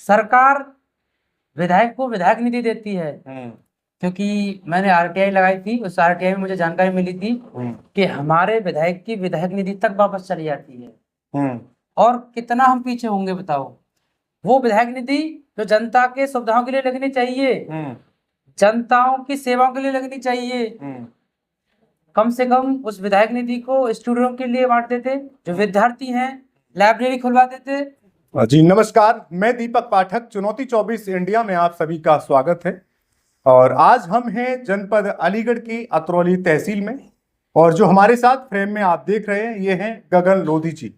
सरकार विधायक को विधायक निधि देती है, क्योंकि मैंने आरटीआई लगाई थी। उस आरटीआई में मुझे जानकारी मिली थी कि हमारे विधायक की विधायक निधि तक वापस चली जाती है। और कितना हम पीछे होंगे बताओ। वो विधायक निधि जो जनता के सुविधाओं के लिए लगनी चाहिए, जनताओं की सेवाओं के लिए लगनी चाहिए, कम से कम उस विधायक निधि को स्टूडेंटों के लिए बांटते थे, जो विद्यार्थी हैं लाइब्रेरी खुलवाते थे। जी नमस्कार, मैं दीपक पाठक, चुनौती 24 इंडिया में आप सभी का स्वागत है। और आज हम हैं जनपद अलीगढ़ की अतरौली तहसील में, और जो हमारे साथ फ्रेम में आप देख रहे हैं ये हैं गगन लोधी जी।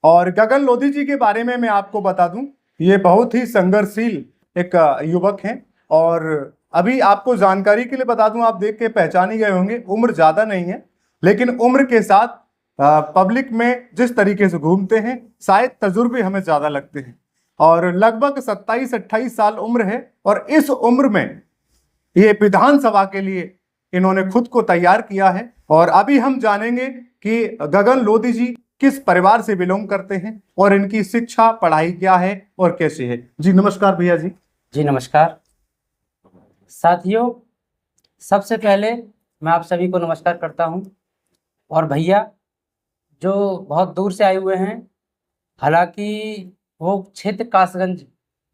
और गगन लोधी जी के बारे में मैं आपको बता दूं, ये बहुत ही संघर्षशील एक युवक हैं। और अभी आपको जानकारी के लिए बता दूं, आप देख के पहचान ही गए होंगे, उम्र ज्यादा नहीं है, लेकिन उम्र के साथ पब्लिक में जिस तरीके से घूमते हैं शायद तजुर्बे हमें ज्यादा लगते हैं। और लगभग 27-28 साल उम्र है, और इस उम्र में ये विधानसभा के लिए इन्होंने खुद को तैयार किया है। और अभी हम जानेंगे कि गगन लोधी जी किस परिवार से बिलोंग करते हैं और इनकी शिक्षा पढ़ाई क्या है और कैसे है। जी नमस्कार भैया जी। जी नमस्कार साथियों, सबसे पहले मैं आप सभी को नमस्कार करता हूं। और भैया जो बहुत दूर से आए हुए हैं, हालांकि वो क्षेत्र कासगंज,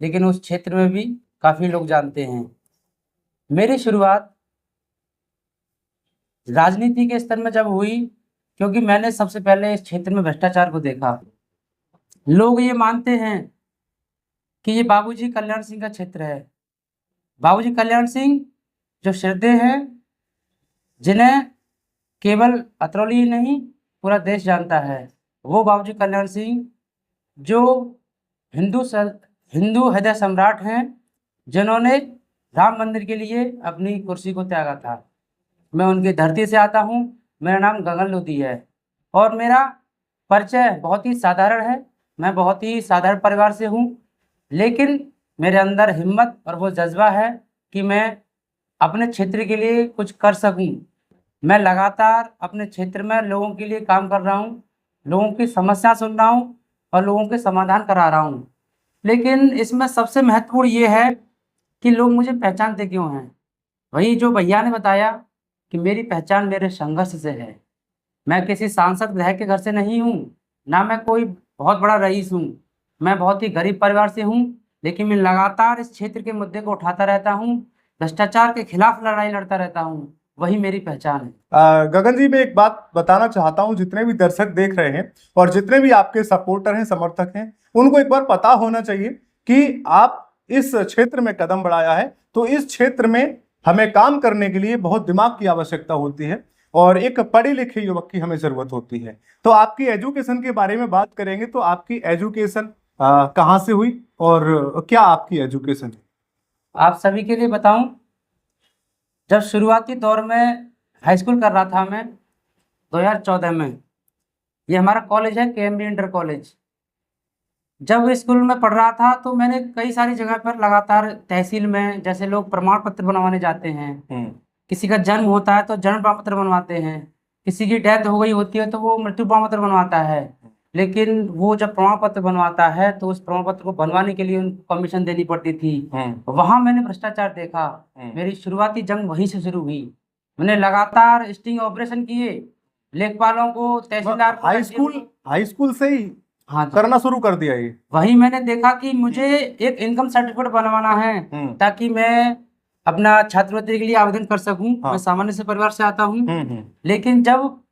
लेकिन उस क्षेत्र में भी काफ़ी लोग जानते हैं। मेरी शुरुआत राजनीति के स्तर में जब हुई, क्योंकि मैंने सबसे पहले इस क्षेत्र में भ्रष्टाचार को देखा। लोग ये मानते हैं कि ये बाबूजी कल्याण सिंह का क्षेत्र है। बाबूजी कल्याण सिंह जो श्रद्धेय हैं, जिन्हें केवल अतरौली नहीं पूरा देश जानता है, वो बाबूजी कल्याण सिंह जो हिंदू हृदय सम्राट हैं, जिन्होंने राम मंदिर के लिए अपनी कुर्सी को त्यागा था। मैं उनकी धरती से आता हूँ। मेरा नाम गगन लोधी है और मेरा परिचय बहुत ही साधारण है। मैं बहुत ही साधारण परिवार से हूँ, लेकिन मेरे अंदर हिम्मत और वो जज्बा है कि मैं अपने क्षेत्र के लिए कुछ कर सकूँ। मैं लगातार अपने क्षेत्र में लोगों के लिए काम कर रहा हूँ, लोगों की समस्या सुन रहा हूँ और लोगों के समाधान करा रहा हूँ। लेकिन इसमें सबसे महत्वपूर्ण ये है कि लोग मुझे पहचानते क्यों हैं। वही जो भैया ने बताया कि मेरी पहचान मेरे संघर्ष से है। मैं किसी सांसद विधायक के घर से नहीं हूँ, ना मैं कोई बहुत बड़ा रईस हूँ। मैं बहुत ही गरीब परिवार से हूँ, लेकिन मैं लगातार इस क्षेत्र के मुद्दे को उठाता रहता हूँ, भ्रष्टाचार के खिलाफ लड़ाई लड़ता रहता हूँ। वही मेरी पहचान है। गगन जी, मैं एक बात बताना चाहता हूं, जितने भी दर्शक देख रहे हैं और जितने भी आपके सपोर्टर हैं, समर्थक हैं, उनको एक बार पता होना चाहिए कि आप इस क्षेत्र में कदम बढ़ाया है, तो इस क्षेत्र में हमें काम करने के लिए बहुत दिमाग की आवश्यकता होती है और एक पढ़े लिखे युवक की हमें जरूरत होती है। तो आपकी एजुकेशन के बारे में बात करेंगे, तो आपकी एजुकेशन कहाँ से हुई और क्या आपकी एजुकेशन है? आप सभी के लिए बताऊं, जब शुरुआती दौर में हाई स्कूल कर रहा था मैं 2014 में, ये हमारा कॉलेज है केएमबी इंटर कॉलेज। जब स्कूल में पढ़ रहा था तो मैंने कई सारी जगह पर लगातार तहसील में, जैसे लोग प्रमाण पत्र बनवाने जाते हैं, किसी का जन्म होता है तो जन्म प्रमाण पत्र बनवाते हैं, किसी की डेथ हो गई होती है तो वो मृत्यु प्रमाण पत्र बनवाता है। लेकिन वो जब प्रमाण पत्र बनवाता है तो उस प्रमाण पत्र को बनवाने के लिए उनको कमीशन देनी पड़ती थी। वहां मैंने भ्रष्टाचार देखा। मेरी शुरुआती जंग वहीं से शुरू हुई। मैंने लगातार स्टिंग ऑपरेशन किए, लेखपालों को, तहसीलदार को। हाई स्कूल से ही हाँ करना शुरू कर दिया ये? वही मैंने देखा कि मुझे एक इनकम सर्टिफिकेट बनवाना है ताकि मैं अपना छात्रवृत्ति के लिए आवेदन कर सकूं। मैं सामान्य से परिवार से आता हूं, लेकिन जब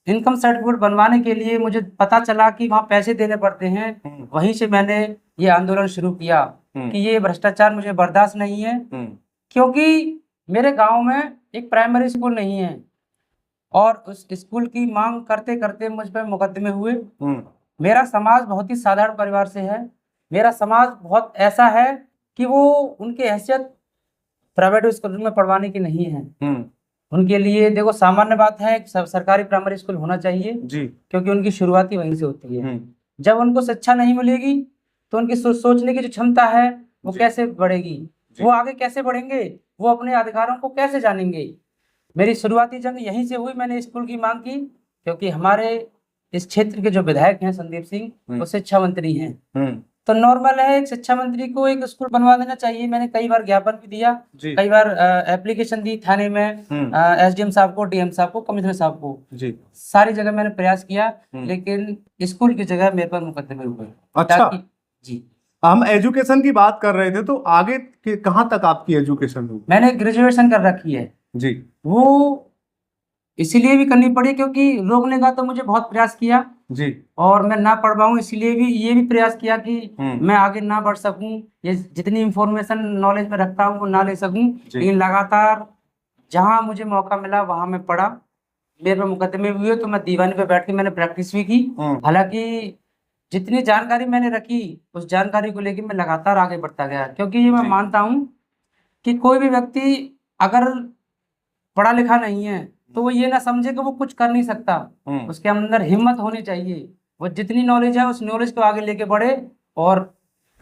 इनकम सर्टिफिकेट बनवाने के लिए मुझे पता चला कि वहाँ पैसे देने पड़ते हैं, वहीं से मैंने ये आंदोलन शुरू किया कि ये भ्रष्टाचार मुझे बर्दाश्त नहीं है। क्योंकि मेरे गांव में एक प्राइमरी स्कूल नहीं है और उस स्कूल की मांग करते करते मुझ पर मुकदमे हुए। मेरा समाज बहुत ही साधारण परिवार से है। मेरा समाज बहुत ऐसा है कि वो उनकी हैसियत प्राइवेट स्कूल में पढ़वाने की नहीं है। उनके लिए देखो, सामान्य बात है सरकारी प्राइमरी स्कूल होना चाहिए जी, क्योंकि उनकी शुरुआत ही वहीं से होती है। जब उनको शिक्षा नहीं मिलेगी तो उनकी सोचने की जो क्षमता है वो कैसे बढ़ेगी, वो आगे कैसे बढ़ेंगे, वो अपने अधिकारों को कैसे जानेंगे। मेरी शुरुआती जंग यहीं से हुई। मैंने स्कूल की मांग की क्योंकि हमारे इस क्षेत्र के जो विधायक हैं संदीप सिंह, वो शिक्षा मंत्री हैं तो नॉर्मल है, एक शिक्षा मंत्री को एक स्कूल बनवा देना चाहिए। मैंने कई बार ज्ञापन भी दिया, जी कई बार एप्लीकेशन दी थाने में, एसडीएम साहब को, डीएम साहब को, कमिश्नर साहब को, जी सारी जगह मैंने प्रयास किया, लेकिन स्कूल की जगह मेरे पर मुकदमे हुए। अच्छा, जी। हम एजुकेशन की बात कर रहे थे, तो आगे कहाँ तक आपकी एजुकेशन हुई? मैंने ग्रेजुएशन कर रखी है जी। वो इसीलिए भी करनी पड़ी क्योंकि रोकने का तो मुझे बहुत प्रयास किया जी। और मैं ना पढ़ पाऊँ, इसलिए भी ये भी प्रयास किया कि मैं आगे ना बढ़ सकूं, ये जितनी इंफॉर्मेशन नॉलेज में रखता हूँ वो ना ले सकूं। लेकिन लगातार जहां मुझे मौका मिला वहां मैं पढ़ा। मेरे पर मुकदमे भी हुए तो मैं दीवानी पे बैठ के मैंने प्रैक्टिस भी की। हालांकि जितनी जानकारी मैंने रखी उस जानकारी को लेकर मैं लगातार आगे बढ़ता गया, क्योंकि ये मैं मानता हूँ कि कोई भी व्यक्ति अगर पढ़ा लिखा नहीं है तो वो ये ना समझे कि वो कुछ कर नहीं सकता। उसके अंदर हिम्मत होनी चाहिए, वो जितनी नॉलेज है उस नॉलेज को आगे लेके बढ़े और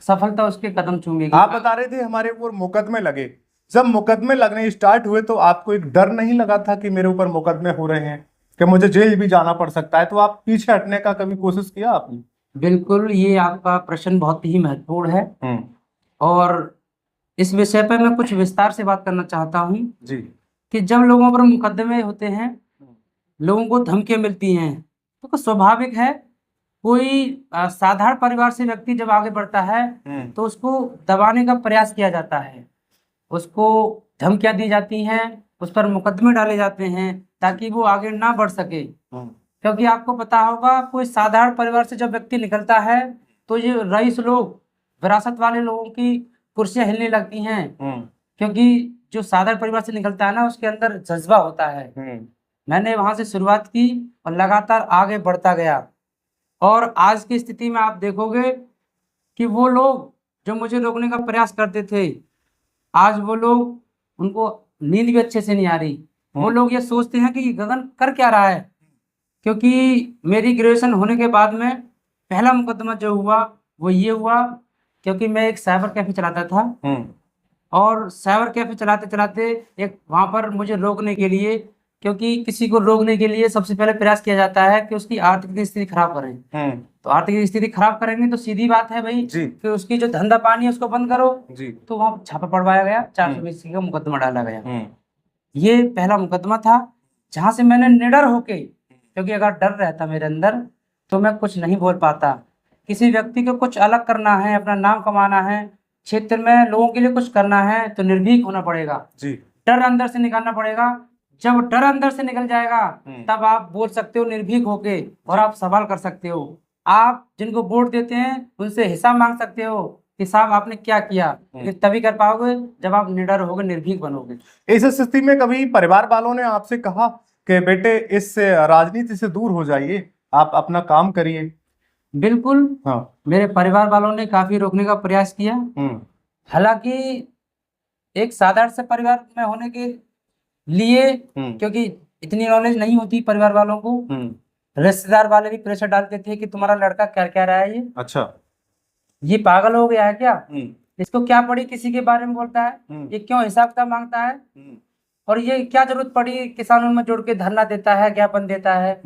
सफलता उसके कदम चूमेगी। आप बता रहे थे हमारे ऊपर मुकदमे लगे, जब मुकदमे लगने स्टार्ट हुए तो आपको एक डर नहीं लगा था कि मेरे ऊपर मुकदमे हो रहे हैं, कि मुझे जेल भी जाना पड़ सकता है? तो आप पीछे हटने का कभी कोशिश किया आपने? बिल्कुल, ये आपका प्रश्न बहुत ही महत्वपूर्ण है और इस विषय पर मैं कुछ विस्तार से बात करना चाहता हूँ जी। कि जब लोगों पर मुकदमे होते हैं, लोगों को धमकियां मिलती हैं, तो स्वाभाविक है कोई साधारण परिवार से व्यक्ति जब आगे बढ़ता है तो उसको दबाने का प्रयास किया जाता है, उसको धमकियां दी जाती हैं, उस पर मुकदमे डाले जाते हैं ताकि वो आगे ना बढ़ सके। क्योंकि आपको पता होगा कोई साधारण परिवार से जब व्यक्ति निकलता है तो ये रईस लोग, विरासत वाले लोगों की कुर्सियां हिलने लगती हैं, क्योंकि जो साधारण परिवार से निकलता है ना उसके अंदर जज्बा होता है। मैंने वहां से शुरुआत की और लगातार आगे बढ़ता गया और आज की स्थिति में आप देखोगे कि वो लोग जो मुझे रोकने का प्रयास करते थे, आज वो लोग, उनको नींद भी अच्छे से नहीं आ रही। वो लोग ये सोचते हैं कि गगन कर क्या रहा है, क्योंकि मेरी ग्रेजुएशन होने के बाद में पहला मुकदमा जो हुआ वो ये हुआ क्योंकि मैं एक साइबर कैफे चलाता था और साइबर कैफे चलाते चलाते एक वहां पर मुझे रोकने के लिए, क्योंकि किसी को रोकने के लिए सबसे पहले प्रयास किया जाता है कि उसकी आर्थिक स्थिति खराब करें। तो आर्थिक स्थिति खराब करेंगे तो सीधी बात है भाई कि उसकी जो धंधा पानी है उसको बंद करो जी। तो वहां छापा पड़वाया गया, 420 का मुकदमा डाला गया। ये पहला मुकदमा था जहां से मैंने निडर होके, क्योंकि अगर डर रहता मेरे अंदर तो मैं कुछ नहीं बोल पाता। किसी व्यक्ति को कुछ अलग करना है, अपना नाम कमाना है, क्षेत्र में लोगों के लिए कुछ करना है तो निर्भीक होना पड़ेगा जी। डर अंदर से निकालना पड़ेगा। जब डर अंदर से निकल जाएगा तब आप बोल सकते हो निर्भीक होके और आप सवाल कर सकते हो। आप जिनको वोट देते हैं उनसे हिसाब मांग सकते हो कि साहब आपने क्या किया, तभी कर पाओगे जब आप निडर होगे, निर्भीक बनोगे। इस स्थिति में कभी परिवार वालों ने आपसे कहा कि बेटे इस राजनीति से दूर हो जाइए, आप अपना काम करिए? बिल्कुल हाँ। मेरे परिवार वालों ने काफी रोकने का प्रयास किया। हालांकि एक साधारण से परिवार में होने के लिए, क्योंकि इतनी नॉलेज नहीं होती परिवार वालों को, रिश्तेदार वाले भी प्रेशर डालते थे कि तुम्हारा लड़का क्या क्या रहा है, ये अच्छा, ये पागल हो गया है क्या, इसको क्या पड़ी किसी के बारे में बोलता है, ये क्यों हिसाब किताब मांगता है, और ये क्या जरूरत पड़ी किसानों में जुड़ के धरना देता है, ज्ञापन देता है।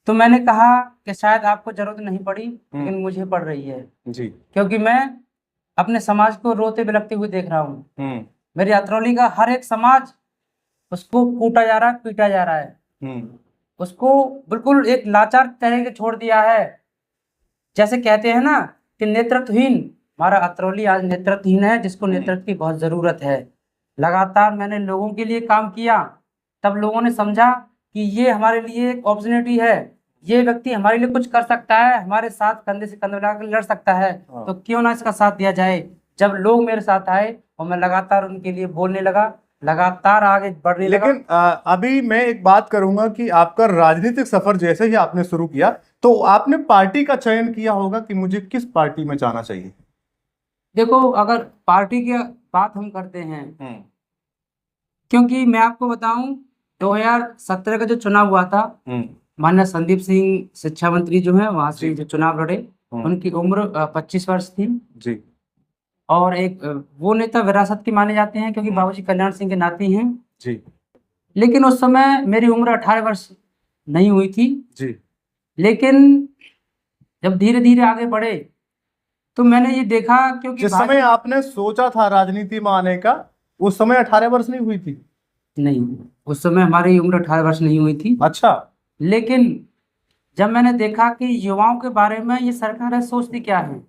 तो मैंने कहा कि शायद आपको जरूरत नहीं पड़ी लेकिन मुझे पड़ रही है जी, क्योंकि मैं अपने समाज को रोते बिलखते हुए देख रहा हूँ। मेरी अतरौली का हर एक समाज उसको कूटा जा रहा है, पीटा जा रहा है, उसको बिल्कुल एक लाचार तरह के छोड़ दिया है। जैसे कहते हैं ना कि नेतृत्वहीन, हमारा अतरौली आज नेतृत्वहीन है, जिसको नेतृत्व की बहुत जरूरत है। लगातार मैंने लोगों के लिए काम किया, तब लोगों ने समझा कि ये हमारे लिए एक अपॉर्चुनिटी है, ये व्यक्ति हमारे लिए कुछ कर सकता है, हमारे साथ कंधे से कंधा मिलाकर लड़ सकता है, तो क्यों ना इसका साथ दिया जाए। जब लोग मेरे साथ आए और मैं लगातार उनके लिए बोलने लगा, लगातार आगे बढ़ने लगा। लेकिन अभी मैं एक बात करूंगा कि आपका राजनीतिक सफर जैसे ही आपने शुरू किया तो आपने पार्टी का चयन किया होगा कि मुझे किस पार्टी में जाना चाहिए? देखो, अगर पार्टी की बात हम करते हैं, क्योंकि मैं आपको बताऊं 2017 का जो चुनाव हुआ था, माननीय संदीप सिंह शिक्षा मंत्री जो है वहां से जो चुनाव लड़े, उनकी उम्र 25 वर्ष थी जी, और एक वो नेता विरासत के माने जाते हैं क्योंकि बाबूजी कल्याण सिंह के नाती हैं जी। लेकिन उस समय मेरी उम्र 18 वर्ष नहीं हुई थी जी। लेकिन जब धीरे धीरे आगे बढ़े तो मैंने ये देखा, क्योंकि जिस समय आपने सोचा था राजनीति में आने का, उस समय 18 वर्ष नहीं हुई थी? नहीं, उस समय हमारी उम्र 18 वर्ष नहीं हुई थी। अच्छा। लेकिन जब मैंने देखा कि युवाओं के बारे में ये सरकार सोचती क्या है,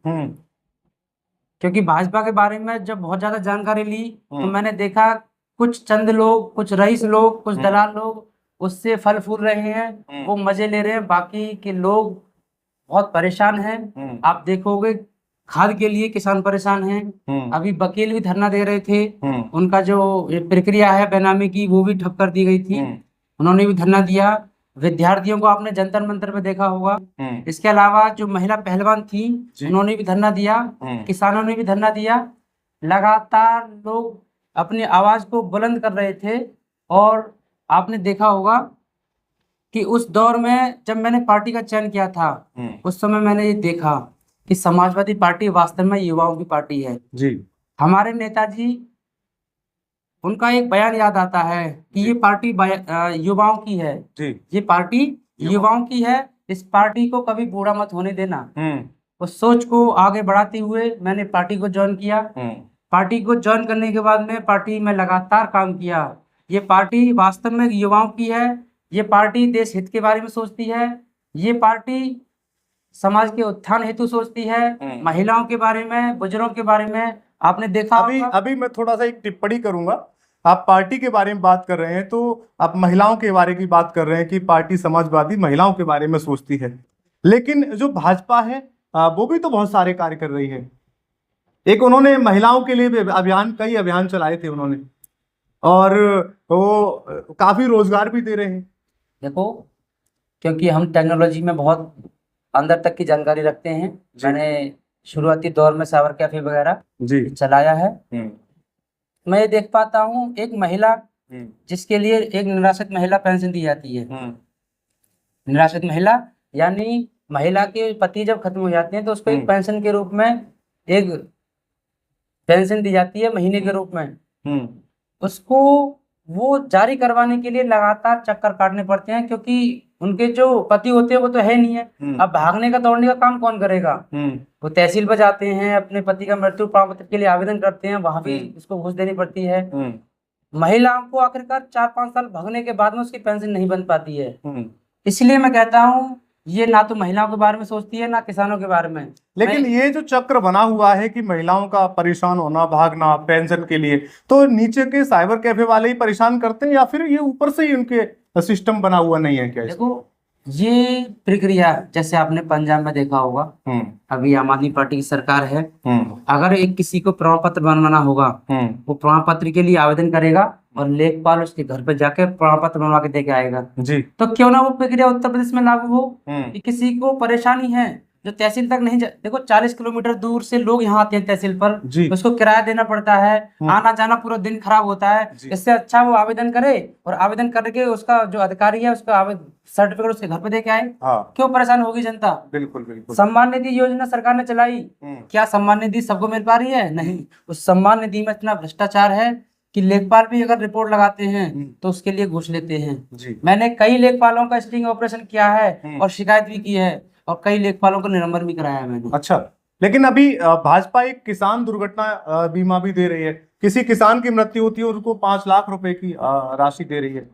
क्योंकि भाजपा के बारे में जब बहुत ज्यादा जानकारी ली तो मैंने देखा कुछ चंद लोग, कुछ रईस लोग, कुछ दलाल लोग उससे फल फूल रहे हैं, वो मजे ले रहे हैं, बाकी के लोग बहुत परेशान हैं। आप देखोगे खाद के लिए किसान परेशान हैं। अभी वकील भी धरना दे रहे थे, उनका जो ये प्रक्रिया है बेनामी की वो भी ठप कर दी गई थी, उन्होंने भी धरना दिया। विद्यार्थियों को आपने जंतर मंतर में देखा होगा। इसके अलावा जो महिला पहलवान थी उन्होंने भी धरना दिया, किसानों ने भी धरना दिया। लगातार लोग अपनी आवाज को बुलंद कर रहे थे। और आपने देखा होगा कि उस दौर में जब मैंने पार्टी का चयन किया था उस समय मैंने ये देखा कि समाजवादी पार्टी वास्तव में युवाओं की पार्टी है जी। हमारे नेताजी, उनका एक बयान याद आता है कि ये पार्टी युवाओं की है जी। ये पार्टी युवाओं की है, इस पार्टी को कभी बूढ़ा मत होने देना। उस सोच को आगे बढ़ाते हुए मैंने पार्टी को ज्वाइन किया। पार्टी को ज्वाइन करने के बाद में पार्टी में लगातार काम किया। ये पार्टी वास्तव में युवाओं की है, ये पार्टी देश हित के बारे में सोचती है, ये पार्टी समाज के उत्थान हेतु सोचती है, महिलाओं के बारे में, बुजुर्गों के बारे में। आपने देखा अभी मैं थोड़ा सा एक टिप्पणी करूंगा। आप पार्टी के बारे में बात कर रहे हैं तो आप महिलाओं के बारे की बात कर रहे हैं कि पार्टी समाजवादी महिलाओं के बारे में सोचती है, लेकिन जो भाजपा है वो भी तो बहुत सारे कार्य कर रही है। एक उन्होंने महिलाओं के लिए कई अभियान चलाए थे उन्होंने, और वो काफी रोजगार भी दे रहे हैं। देखो, क्योंकि हम टेक्नोलॉजी में बहुत अंदर तक की जानकारी रखते हैं, मैंने शुरुआती दौर में साइबर कैफे वगैरह जी चलाया है। मैं ये देख पाता हूँ एक महिला जिसके लिए एक निराश्रित महिला पेंशन दी जाती है। निराश्रित महिला यानी महिला के पति जब खत्म हो जाते हैं तो उसको एक पेंशन के रूप में एक पेंशन दी जाती है महीने के रूप में। उसको वो जारी करवाने के लिए लगातार चक्कर काटने पड़ते हैं, क्योंकि उनके जो पति होते हैं वो तो है नहीं है। अब भागने का दौड़ने का काम कौन करेगा? वो तहसील पर जाते हैं, अपने पति का मृत्यु प्रमाण पत्र के लिए आवेदन करते हैं, वहां भी उसको घूस देनी पड़ती है। महिलाओं को आखिरकार 4-5 साल भागने के बाद में उसकी पेंशन नहीं बन पाती है। इसलिए मैं कहता हूँ ये ना तो महिलाओं के बारे में सोचती है ना किसानों के बारे में। लेकिन ये जो चक्र बना हुआ है कि महिलाओं का परेशान होना, भागना पेंशन के लिए, तो नीचे के साइबर कैफे वाले ही परेशान करते हैं या फिर ये ऊपर से ही उनके सिस्टम बना हुआ नहीं है क्या? देखो, ये प्रक्रिया जैसे आपने पंजाब में देखा होगा, अभी आम आदमी पार्टी की सरकार है। अगर एक किसी को प्रमाण पत्र बनवाना होगा वो प्रमाण पत्र के लिए आवेदन करेगा और लेखपाल उसके घर पे जाके प्रमाण पत्र बनवा के दे के आएगा जी। तो क्यों ना वो प्रक्रिया उत्तर प्रदेश में लागू हो कि किसी को परेशानी है जो तहसील तक नहीं देखो 40 किलोमीटर दूर से लोग यहाँ आते हैं तहसील पर, उसको किराया देना पड़ता है, आना जाना पूरा दिन खराब होता है। इससे अच्छा वो आवेदन करे और आवेदन करके उसका जो अधिकारी है उसका सर्टिफिकेट उसके घर पे दे के आए। क्यों परेशान होगी जनता? बिल्कुल बिल्कुल। सम्मान निधि योजना सरकार ने चलाई, क्या सम्मान निधि सबको मिल पा रही है? नहीं। उस सम्मान निधि में इतना भ्रष्टाचार है कि लेखपाल भी अगर रिपोर्ट लगाते हैं तो उसके लिए घूस लेते हैं। मैंने कई लेखपालों का स्टिंग ऑपरेशन किया है और शिकायत भी की है और कई लेखपालों को निलंबन भी कराया है मैंने। अच्छा, लेकिन अभी भाजपा एक किसान दुर्घटना बीमा भी दे रही है। किसी किसान की मृत्यु होती है उनको 5 लाख रुपए की राशि दे रही है,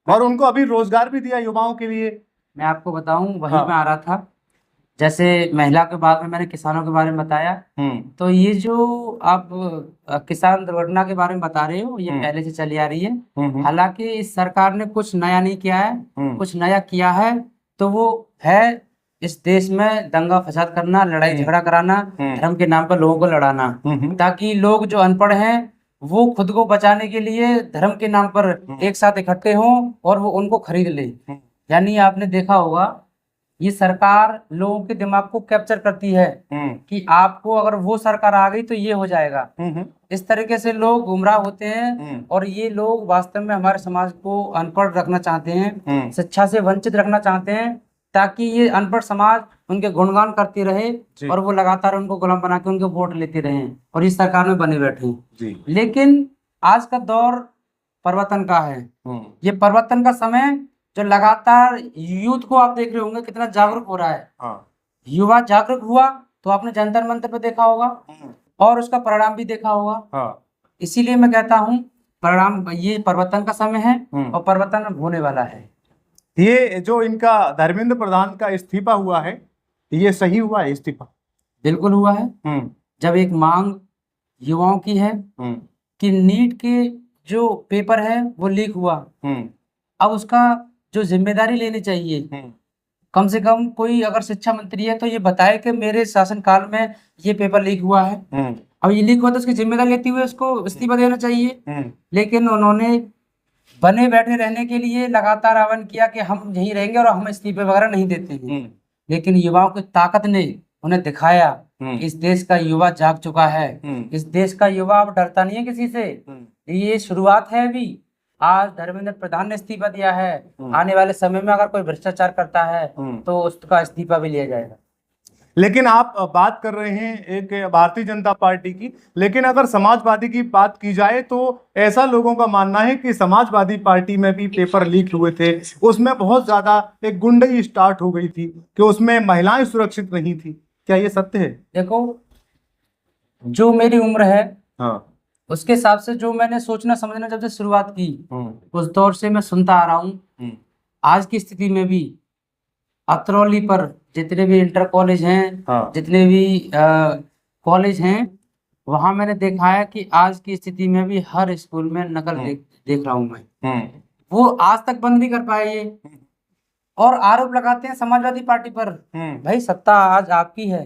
और उनको अभी रोजगार भी दिया युवाओं के लिए। मैं आपको बताऊं वहीं में आ रहा था, जैसे महिला के बाद में मैंने किसानों के बारे में बताया, तो ये जो आप किसान दुर्घटना के बारे में बता रहे हो ये पहले से चली आ रही है। हालांकि इस सरकार ने कुछ नया नहीं किया है, कुछ नया किया है तो वो है इस देश में दंगा फसाद करना, लड़ाई झगड़ा कराना, धर्म के नाम पर लोगों को लड़ाना, ताकि लोग जो अनपढ़ हैं वो खुद को बचाने के लिए धर्म के नाम पर एक साथ इकट्ठे हों और वो उनको खरीद ले। यानी आपने देखा होगा ये सरकार लोगों के दिमाग को कैप्चर करती है कि आपको अगर वो सरकार आ गई तो ये हो जाएगा। इस तरीके से लोग गुमराह होते हैं और ये लोग वास्तव में हमारे समाज को अनपढ़ रखना चाहते हैं, शिक्षा से वंचित रखना चाहते हैं, ताकि ये अनपढ़ समाज उनके गुणगान करते रहे और वो लगातार उनको गुलाम बना के उनके वोट लेते रहे और इस सरकार में बने बैठे। लेकिन आज का दौर परिवर्तन का है। ये परिवर्तन का समय जो लगातार यूथ को आप देख रहे होंगे कितना जागरूक हो रहा है। युवा जागरूक हुआ तो आपने जंतर मंतर पे देखा होगा और उसका परिणाम भी देखा होगा। हाँ। इसीलिए मैं कहता हूँ परिणाम, ये परिवर्तन का समय है और परिवर्तन होने वाला है। ये जो इनका धर्मेंद्र प्रधान का इस्तीफा हुआ है, ये सही हुआ है इस्तीफा? बिल्कुल हुआ है। जब एक मांग युवाओं की है कि नीट के जो पेपर है वो लीक हुआ, अब उसका जो जिम्मेदारी लेनी चाहिए, कम से कम कोई अगर शिक्षा मंत्री है तो ये बताए कि मेरे शासनकाल में ये पेपर लीक हुआ है। अब ये लीक हुआ तो उसकी जिम्मेदारी लेते हुए उसको इस्तीफा देना चाहिए। लेकिन उन्होंने बने बैठे रहने के लिए लगातार आह्वान किया कि हम यहीं रहेंगे और हम इस्तीफे वगैरह नहीं देते हैं। लेकिन युवाओं की ताकत ने उन्हें दिखाया कि इस देश का युवा जाग चुका है। इस देश का युवा अब डरता नहीं है किसी से। ये शुरुआत है अभी। आज धर्मेंद्र प्रधान ने इस्तीफा दिया है, आने वाले समय में अगर कोई भ्रष्टाचार करता है तो उसका इस्तीफा भी लिया जाएगा। लेकिन आप बात कर रहे हैं एक भारतीय जनता पार्टी की, लेकिन अगर समाजवादी की बात की जाए तो ऐसा लोगों का मानना है कि समाजवादी पार्टी में भी पेपर लीक हुए थे, उसमें बहुत ज्यादा एक गुंडई स्टार्ट हो गई थी कि उसमें महिलाएं सुरक्षित नहीं थी। क्या ये सत्य है? देखो, जो मेरी उम्र है हाँ, उसके हिसाब से जो मैंने सोचना समझना जब से शुरुआत की उस दौर से मैं सुनता आ रहा हूँ। आज की स्थिति में भी अतरौली पर जितने भी इंटर कॉलेज हैं, हाँ, जितने भी कॉलेज हैं, वहां मैंने देखा है कि आज की स्थिति में भी हर स्कूल में नकल देख रहा हूं मैं। वो आज तक बंद नहीं कर पाए ये, और आरोप लगाते हैं समाजवादी पार्टी पर। भाई सत्ता आज आपकी है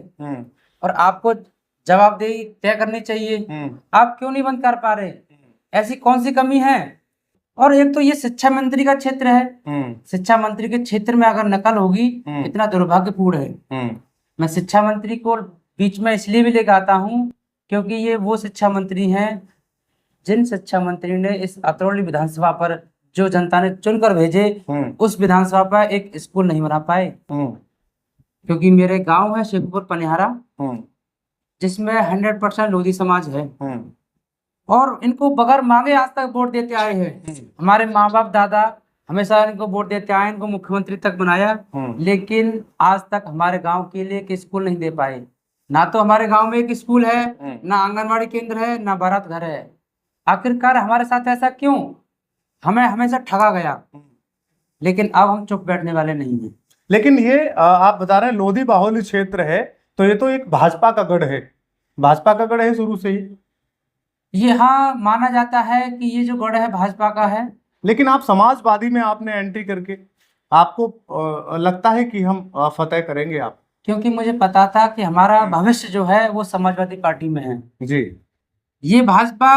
और आपको जवाबदेही तय करनी चाहिए। आप क्यों नहीं बंद कर पा रहे? ऐसी कौन सी कमी है? और एक तो ये शिक्षा मंत्री का क्षेत्र है। शिक्षा मंत्री के क्षेत्र में अगर नकल होगी इतना दुर्भाग्यपूर्ण है। मैं शिक्षा मंत्री को बीच में इसलिए भी लेकर आता हूँ क्योंकि ये वो शिक्षा मंत्री हैं जिन शिक्षा मंत्री ने इस अतरौली विधानसभा पर जो जनता ने चुनकर भेजे उस विधानसभा पर एक स्कूल नहीं बना पाए। क्योंकि मेरे गांव है शेखपुर पनिहारा, जिसमें 100% लोधी समाज है और इनको बगैर मांगे आज तक वोट देते आए हैं। हमारे माँ बाप दादा हमेशा इनको वोट देते आए, इनको मुख्यमंत्री तक बनाया, लेकिन आज तक हमारे गांव के लिए एक स्कूल नहीं दे पाए। ना तो हमारे गांव में एक स्कूल है, ना आंगनवाड़ी केंद्र है, ना बारात घर है। आखिरकार हमारे साथ ऐसा क्यों? हमें हमेशा ठगा गया, लेकिन अब हम चुप बैठने वाले नहीं हैं। लेकिन ये आप बता रहे हैं लोधी बाहुल्य क्षेत्र है, तो ये तो एक भाजपा का गढ़ है, भाजपा का गढ़ है शुरू से ही। ये हाँ माना जाता है कि ये जो गढ़ है भाजपा का है। लेकिन आप समाजवादी में आपने एंट्री करके आपको लगता है कि हम फतेह करेंगे आप? क्योंकि मुझे पता था कि हमारा भविष्य जो है वो समाजवादी पार्टी में है जी। ये भाजपा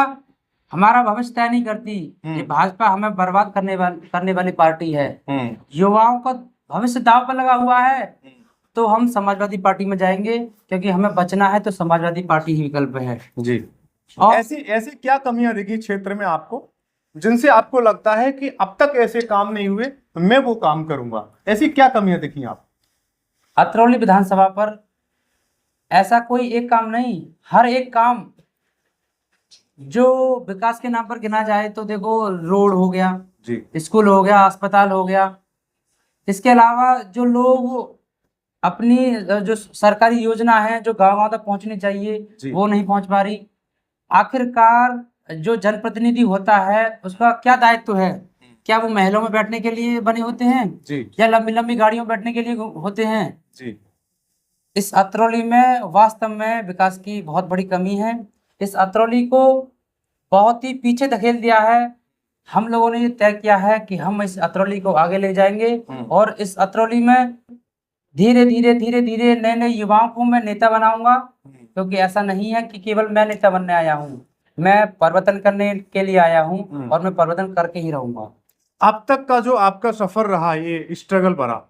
हमारा भविष्य तय नहीं करती। ये भाजपा हमें बर्बाद करने वाली पार्टी है। युवाओं का भविष्य दांव पर लगा हुआ है, तो हम समाजवादी पार्टी में जाएंगे क्योंकि हमें बचना है, तो समाजवादी पार्टी ही विकल्प है। जी। और ऐसी क्या कमियां दिखी क्षेत्र में आपको जिनसे आपको लगता है कि अब तक ऐसे काम नहीं हुए, मैं वो काम करूंगा? ऐसी क्या कमियां दिखी आप? अतरौली विधानसभा पर ऐसा कोई एक काम नहीं, हर एक काम जो विकास के नाम पर गिना जाए तो देखो, रोड हो गया जी, स्कूल हो गया, अस्पताल हो गया। इसके अलावा जो लोग अपनी जो सरकारी योजना है जो गांव गांव तक पहुंचनी चाहिए वो नहीं पहुंच पा रही। आखिरकार जो जनप्रतिनिधि होता है उसका क्या दायित्व है? क्या वो महलों में बैठने के लिए बने होते हैं जी, या लंबी लंबी गाड़ियों में बैठने के लिए होते हैं? जी। इस अतरौली में वास्तव में विकास की बहुत बड़ी कमी है। इस अतरौली को बहुत ही पीछे धकेल दिया है। हम लोगों ने ये तय किया है कि हम इस अतरौली को आगे ले जाएंगे और इस अतरौली में धीरे धीरे नए नए युवाओं को मैं नेता बनाऊंगा। क्योंकि ऐसा नहीं है कि केवल मैं नेता बनने आया हूँ, मैं परिवर्तन करने के लिए आया हूँ और मैं परिवर्तन करके ही रहूंगा। अब तक का जो आपका सफर रहा, ये स्ट्रगल भरा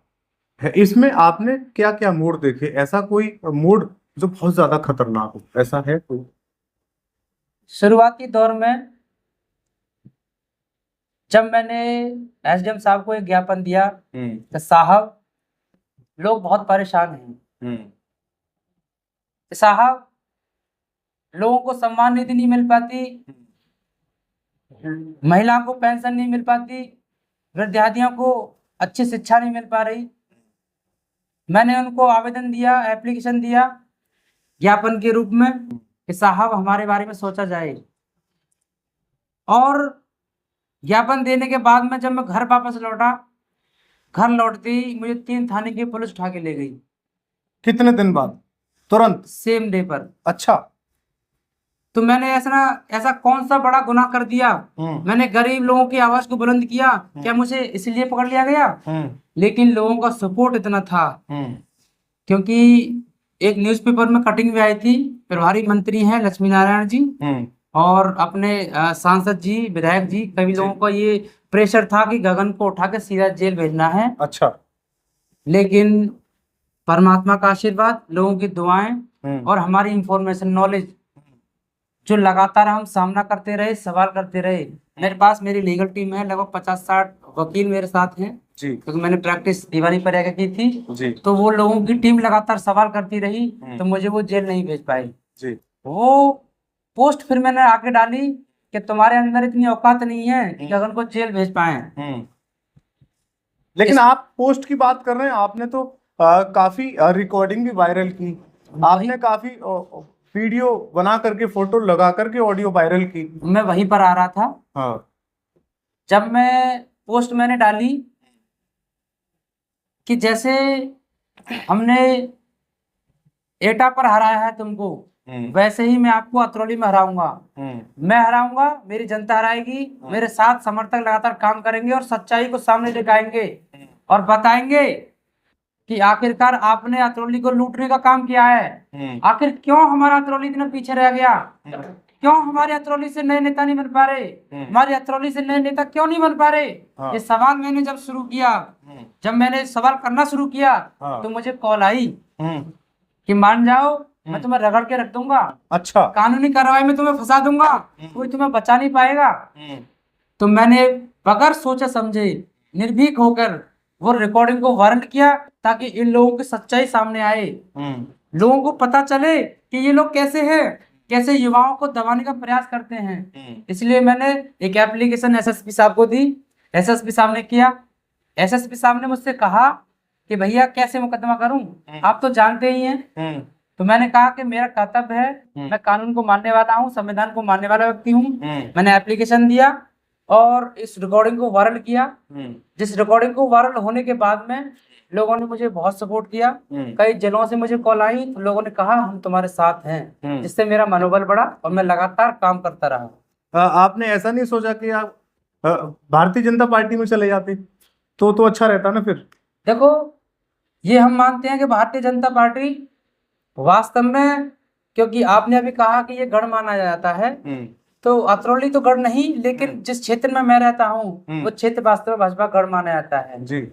है, इसमें आपने क्या क्या मोड़ देखे? ऐसा कोई मोड़ जो बहुत ज्यादा खतरनाक हो, ऐसा है कोई? शुरुआती दौर में जब मैंने एसडीएम साहब को एक ज्ञापन दिया कि साहब लोग बहुत परेशान हैं, साहब लोगों को सम्मान निधि नहीं मिल पाती, महिलाओं को पेंशन नहीं मिल पाती, विद्यार्थियों को अच्छी शिक्षा नहीं मिल पा रही। मैंने उनको आवेदन दिया, एप्लीकेशन दिया ज्ञापन के रूप में कि साहब हमारे बारे में सोचा जाए। और ज्ञापन देने के बाद में जब मैं घर वापस लौटा, घर लौटते ही मुझे 3 थाने की पुलिस उठा के ले गई। कितने दिन बाद? तुरंत? सेम डे पर। अच्छा। तो मैंने ऐसा कौन सा बड़ा गुनाह कर दिया? मैंने गरीब लोगों की आवाज को बुलंद किया, क्या मुझे इसलिए पकड़ लिया गया? लेकिन लोगों का सपोर्ट इतना था, क्योंकि एक न्यूज़पेपर में कटिंग भी आई थी, प्रभारी मंत्री हैं लक्ष्मी नारायण जी और अपने सांसद जी, विधायक जी, कई लोगों का ये प्रेशर था कि गगन को उठा के सीधा जेल भेजना है। अच्छा। लेकिन परमात्मा का आशीर्वाद, लोगों की दुआएं और हमारी इंफॉर्मेशन नॉलेज जो लगातार हम सामना करते रहे, सवाल करते रहे। मेरे पास मेरी लीगल टीम है, लगभग 50-60 वकील मेरे साथ हैं जी, क्योंकि मैंने प्रैक्टिस दीवानी पर आके की थी जी। तो वो लोगों की टीम लगातार सवाल करती रही, तो मुझे वो जेल नहीं भेज पाई जी। वो पोस्ट फिर मैंने आके डाली कि तुम्हारे अंदर इतनी औकात नहीं है कि अगर को जेल भेज पाए। लेकिन आप पोस्ट की बात कर रहे हैं, आपने तो काफी रिकॉर्डिंग भी वायरल की, आपने काफी वीडियो बना करके, फोटो लगा करके ऑडियो वायरल की। मैं वहीं पर आ रहा था। हाँ। जब मैं पोस्ट मैंने डाली कि जैसे हमने एटा पर हराया है तुमको, वैसे ही मैं आपको अतरौली में हराऊंगा। मैं हराऊंगा, मेरी जनता हराएगी, मेरे साथ समर्थक लगातार काम करेंगे और सच्चाई को सामने दिखाएंगे और बताएंगे कि आखिरकार आपने अतरौली को लूटने का काम किया है। आखिर क्यों हमारा अतरौली इतना पीछे रह गया? क्यों हमारे अतरौली से नए नेता नहीं बन पा रहे? हमारे अतरौली से नए नेता क्यों नहीं बन पा रहे? ये सवाल मैंने जब शुरू किया, जब मैंने सवाल करना शुरू किया तो मुझे कॉल आई कि मान जाओ, मैं तुम्हें रगड़ के रख दूंगा। अच्छा। कानूनी कार्रवाई में तुम्हें फंसा दूंगा, कोई तुम्हें बचा नहीं पाएगा। तो मैंने बगैर सोचे समझे, निर्भीक होकर वो रिकॉर्डिंग को वायरल किया ताकि इन लोगों की सच्चाई सामने आए, लोगों को पता चले कि ये लोग कैसे हैं, कैसे युवाओं को दबाने का प्रयास करते हैं। इसलिए मैंने एक एप्लीकेशन एसएसपी साहब को दी, एसएसपी साहब ने किया। एसएसपी साहब ने मुझसे कहा कि भैया कैसे मुकदमा करूं, आप तो जानते ही हैं। तो मैंने कहा कि मेरा कर्तव्य है, मैं कानून को मानने वाला हूं, संविधान को मानने वाला व्यक्ति हूं। मैंने एप्लीकेशन दिया और इस रिकॉर्डिंग को वायरल किया। जिस रिकॉर्डिंग को वायरल होने के बाद में लोगों ने मुझे बहुत सपोर्ट किया। कई जिलों से मुझे कॉल आई, तो लोगों ने कहा हम तुम्हारे साथ हैं, जिससे मेरा मनोबल बढ़ा और मैं लगातार काम करता रहा। आपने ऐसा नहीं सोचा कि आप भारतीय जनता पार्टी में चले जाते तो अच्छा रहता ना? फिर देखो, ये हम मानते हैं कि भारतीय जनता पार्टी वास्तव में, क्योंकि आपने अभी कहा कि ये गढ़ माना जाता है, तो अतरौली तो गढ़ नहीं, लेकिन जिस क्षेत्र में मैं रहता हूँ वो क्षेत्र वास्तव में भाजपा गढ़ माना जाता है जी।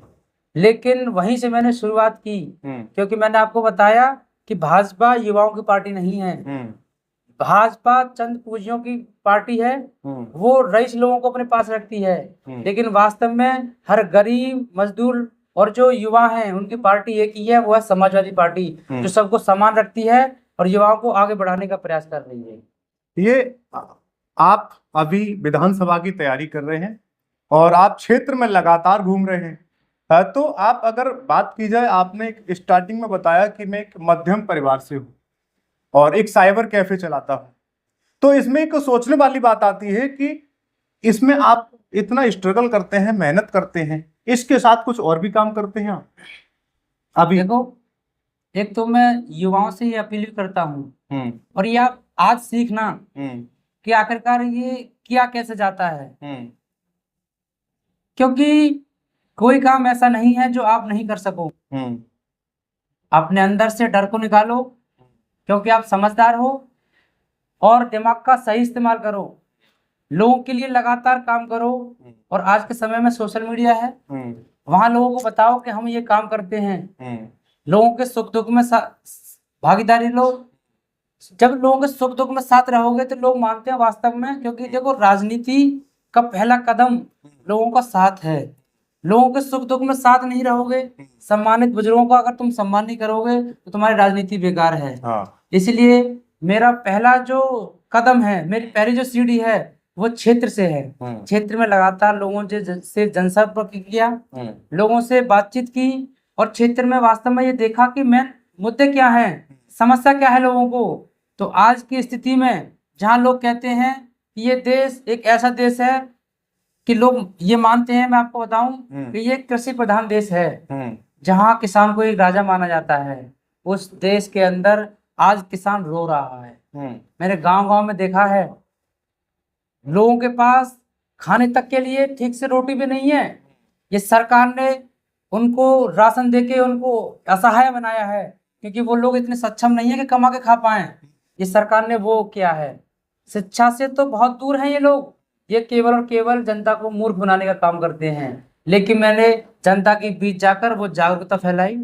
लेकिन वहीं से मैंने शुरुआत की, क्योंकि मैंने आपको बताया कि भाजपा युवाओं की पार्टी नहीं है, भाजपा चंद पूंजियों की पार्टी है। वो रईस लोगों को अपने पास रखती है, लेकिन वास्तव में हर गरीब, मजदूर और जो युवा हैं उनकी पार्टी एक ही है, वो है समाजवादी पार्टी, जो सबको समान रखती है और युवाओं को आगे बढ़ाने का प्रयास कर रही है। ये आप अभी विधानसभा की तैयारी कर रहे हैं और आप क्षेत्र में लगातार घूम रहे हैं, तो आप अगर बात की जाए, आपने स्टार्टिंग में बताया कि मैं एक मध्यम परिवार से हूँ और एक साइबर कैफे चलाता हूँ, तो इसमें एक सोचने वाली बात आती है कि इसमें आप इतना स्ट्रगल करते हैं, मेहनत करते हैं, इसके साथ कुछ और भी काम करते हैं आप? अभी देखो, एक तो मैं युवाओं से ये अपील करता हूँ और ये आप आज सीखना कि आखिरकार ये किया कैसे जाता है, क्योंकि कोई काम ऐसा नहीं है जो आप नहीं कर सको। अपने अंदर से डर को निकालो, क्योंकि आप समझदार हो और दिमाग का सही इस्तेमाल करो, लोगों के लिए लगातार काम करो। और आज के समय में सोशल मीडिया है, वहां लोगों को बताओ कि हम ये काम करते हैं, लोगों के सुख दुख में भागीदारी लो। जब लोगों के सुख दुख में साथ रहोगे तो लोग मानते हैं वास्तव में, क्योंकि देखो राजनीति का पहला कदम लोगों का साथ है। लोगों के सुख दुख में साथ नहीं रहोगे, सम्मानित बुजुर्गों का अगर तुम सम्मान नहीं करोगे तो तुम्हारी राजनीति बेकार है। इसलिए मेरा पहला जो कदम है, मेरी पहली जो सीढ़ी है वो क्षेत्र से है। क्षेत्र में लगातार लोगों से जनसंपर्क किया, लोगों से बातचीत की और क्षेत्र में वास्तव में ये देखा कि मैं मुद्दे क्या हैं, समस्या क्या है लोगों को। तो आज की स्थिति में जहाँ लोग कहते हैं कि ये देश एक ऐसा देश है कि लोग ये मानते हैं, मैं आपको बताऊं कि ये कृषि प्रधान देश है, जहाँ किसान को एक राजा माना जाता है। उस देश के अंदर आज किसान रो रहा है। मैंने गांव-गांव में देखा है, लोगों के पास खाने तक के लिए ठीक से रोटी भी नहीं है। ये सरकार ने उनको राशन देके उनको असहाय बनाया है, क्योंकि वो लोग इतने सक्षम नहीं है कि कमा के खा पाएं। ये सरकार ने वो किया है। शिक्षा से तो बहुत दूर हैं ये लोग। ये केवल और केवल जनता को मूर्ख बनाने का काम करते हैं। लेकिन मैंने जनता के बीच जाकर वो जागरूकता फैलाई,